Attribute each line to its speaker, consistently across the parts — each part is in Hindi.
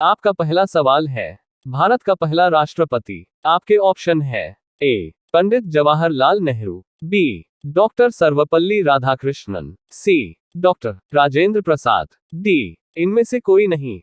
Speaker 1: आपका पहला सवाल है, भारत का पहला राष्ट्रपति। आपके ऑप्शन है ए पंडित जवाहरलाल नेहरू, बी डॉक्टर सर्वपल्ली राधाकृष्णन, सी डॉक्टर राजेंद्र प्रसाद, डी इनमें से कोई नहीं।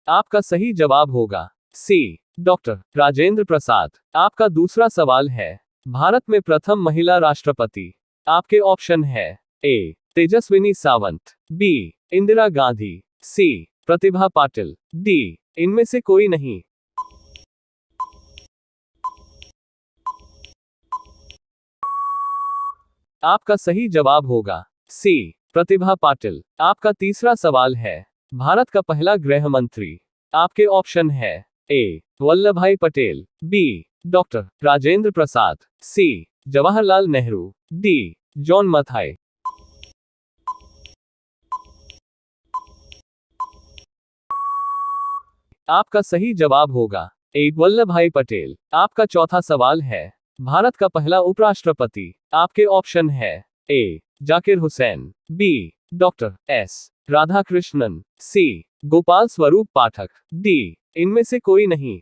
Speaker 1: आपका सही जवाब होगा सी डॉक्टर राजेंद्र प्रसाद। आपका दूसरा सवाल है, भारत में प्रथम महिला राष्ट्रपति। आपके ऑप्शन है ए तेजस्विनी सावंत, बी इंदिरा गांधी, सी प्रतिभा पाटिल, डी इनमें से कोई नहीं। आपका सही जवाब होगा सी प्रतिभा पाटिल। आपका तीसरा सवाल है, भारत का पहला गृह मंत्री। आपके ऑप्शन है ए वल्लभभाई पटेल, बी डॉक्टर राजेंद्र प्रसाद, सी जवाहरलाल नेहरू, डी जॉन मथाई। आपका सही जवाब होगा ए वल्लभभाई पटेल। आपका चौथा सवाल है, भारत का पहला उपराष्ट्रपति। आपके ऑप्शन है A Zakir Hussain, B doctor S Radhakrishnan, C Gopal Swarup Pathak, D इनमें से कोई नहीं।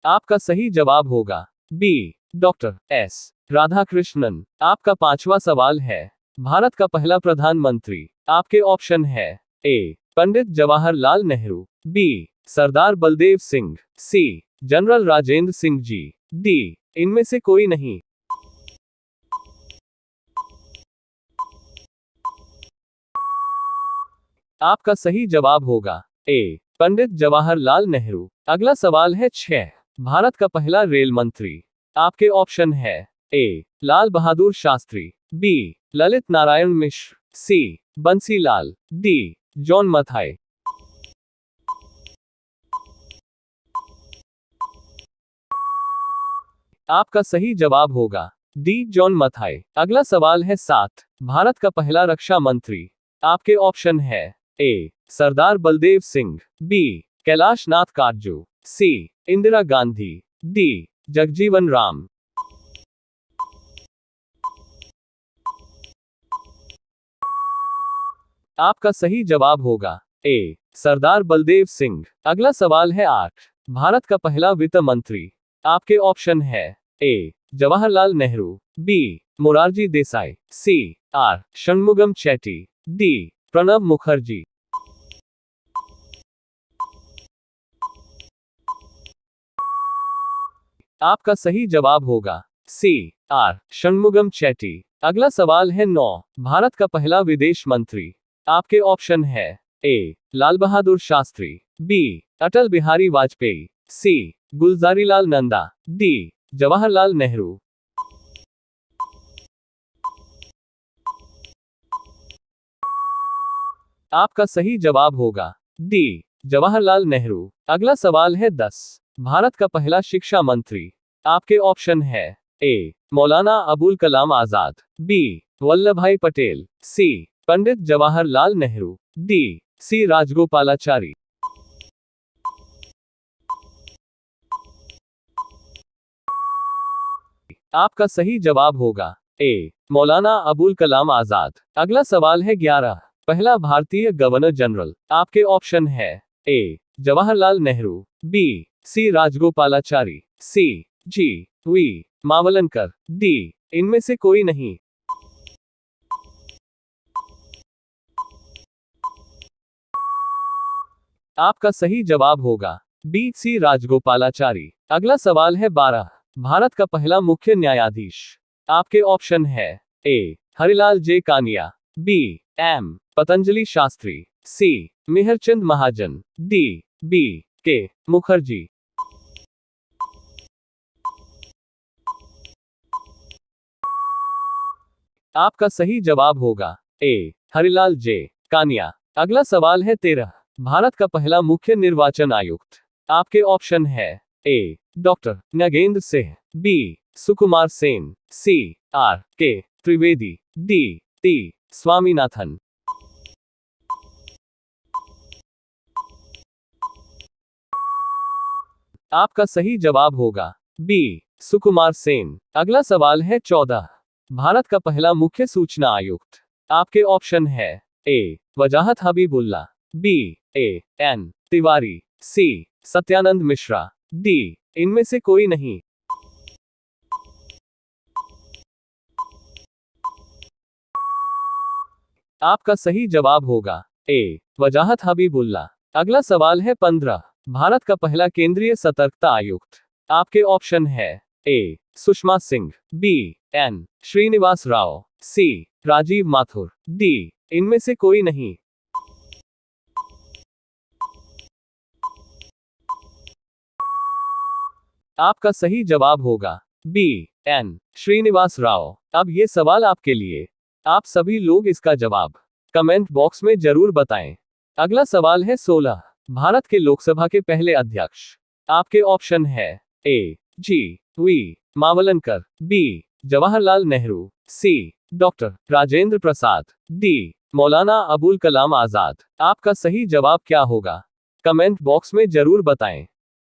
Speaker 1: आपका सही जवाब होगा बी डॉक्टर एस राधाकृष्णन। आपका पांचवा सवाल है, भारत का पहला प्रधानमंत्री। आपके ऑप्शन है ए पंडित जवाहरलाल नेहरू, बी सरदार बलदेव सिंह, सी जनरल राजेंद्र सिंह जी, डी इनमें से कोई नहीं। आपका सही जवाब होगा ए पंडित जवाहरलाल नेहरू। अगला सवाल है 6, भारत का पहला रेल मंत्री। आपके ऑप्शन है ए लाल बहादुर शास्त्री, बी ललित नारायण मिश्र, सी बंसीलाल, डी जॉन मथाई। आपका सही जवाब होगा डी जॉन मथाई। अगला सवाल है 7, भारत का पहला रक्षा मंत्री। आपके ऑप्शन है ए सरदार बलदेव सिंह, बी कैलाश नाथ काटजू, सी इंदिरा गांधी, डी जगजीवन राम। आपका सही जवाब होगा ए सरदार बलदेव सिंह। अगला सवाल है 8, भारत का पहला वित्त मंत्री। आपके ऑप्शन है A Jawaharlal Nehru, B Morarji Desai, C R Shanmukham Chetty, D Pranab Mukherjee. आपका सही जवाब होगा सी आर षणमुगम चेट्टी। अगला सवाल है 9, भारत का पहला विदेश मंत्री। आपके ऑप्शन है ए लाल बहादुर शास्त्री, बी अटल बिहारी वाजपेयी, सी गुलजारीलाल नंदा, डी जवाहरलाल नेहरू। आपका सही जवाब होगा डी जवाहरलाल नेहरू। अगला सवाल है 10, भारत का पहला शिक्षा मंत्री। आपके ऑप्शन है ए मौलाना अबुल कलाम आजाद, बी वल्लभभाई पटेल, सी पंडित जवाहरलाल नेहरू, डी सी राजगोपालाचारी। आपका सही जवाब होगा ए मौलाना अबुल कलाम आजाद। अगला सवाल है 11, पहला भारतीय गवर्नर जनरल। आपके ऑप्शन है A Jawaharlal Nehru, B C Rajagopalachari, C G V Mavalankar, D इनमें से कोई नहीं। आपका सही जवाब होगा बी सी राजगोपालाचारी। अगला सवाल है 12, भारत का पहला मुख्य न्यायाधीश। आपके ऑप्शन है ए हरिलाल जे कानिया, बी एम पतंजलि शास्त्री, सी मेहरचंद महाजन, डी बी के मुखर्जी। आपका सही जवाब होगा ए हरिलाल जे कानिया। अगला सवाल है 13, भारत का पहला मुख्य निर्वाचन आयुक्त। आपके ऑप्शन है ए doctor Nagendra Singh, B Sukumar Sen, C R के त्रिवेदी, डी टी स्वामीनाथन। आपका सही जवाब होगा बी सुकुमार सेन। अगला सवाल है 14। भारत का पहला मुख्य सूचना आयुक्त। आपके ऑप्शन है ए वजाहत Habibullah, B A N Tiwari, C Satyanand Mishra, D इनमें से कोई नहीं। आपका सही जवाब होगा ए वजाहत हबीबुल्ला। अगला सवाल है 15। भारत का पहला केंद्रीय सतर्कता आयुक्त। आपके ऑप्शन है ए सुषमा सिंह, बी एन श्रीनिवास राव, सी राजीव माथुर, डी इनमें से कोई नहीं। आपका सही जवाब होगा बी एन श्रीनिवास राव। अब ये सवाल आपके लिए। आप सभी लोग इसका जवाब कमेंट बॉक्स में जरूर बताएं। अगला सवाल है 16। भारत के लोकसभा के पहले अध्यक्ष। आपके ऑप्शन है A G V Mavalankar, B Jawaharlal Nehru, C doctor Rajendra Prasad, D Maulana Abul Kalam Azad. आपका सही जवाब क्या होगा? कमेंट बॉक्स में जरूर बताएं।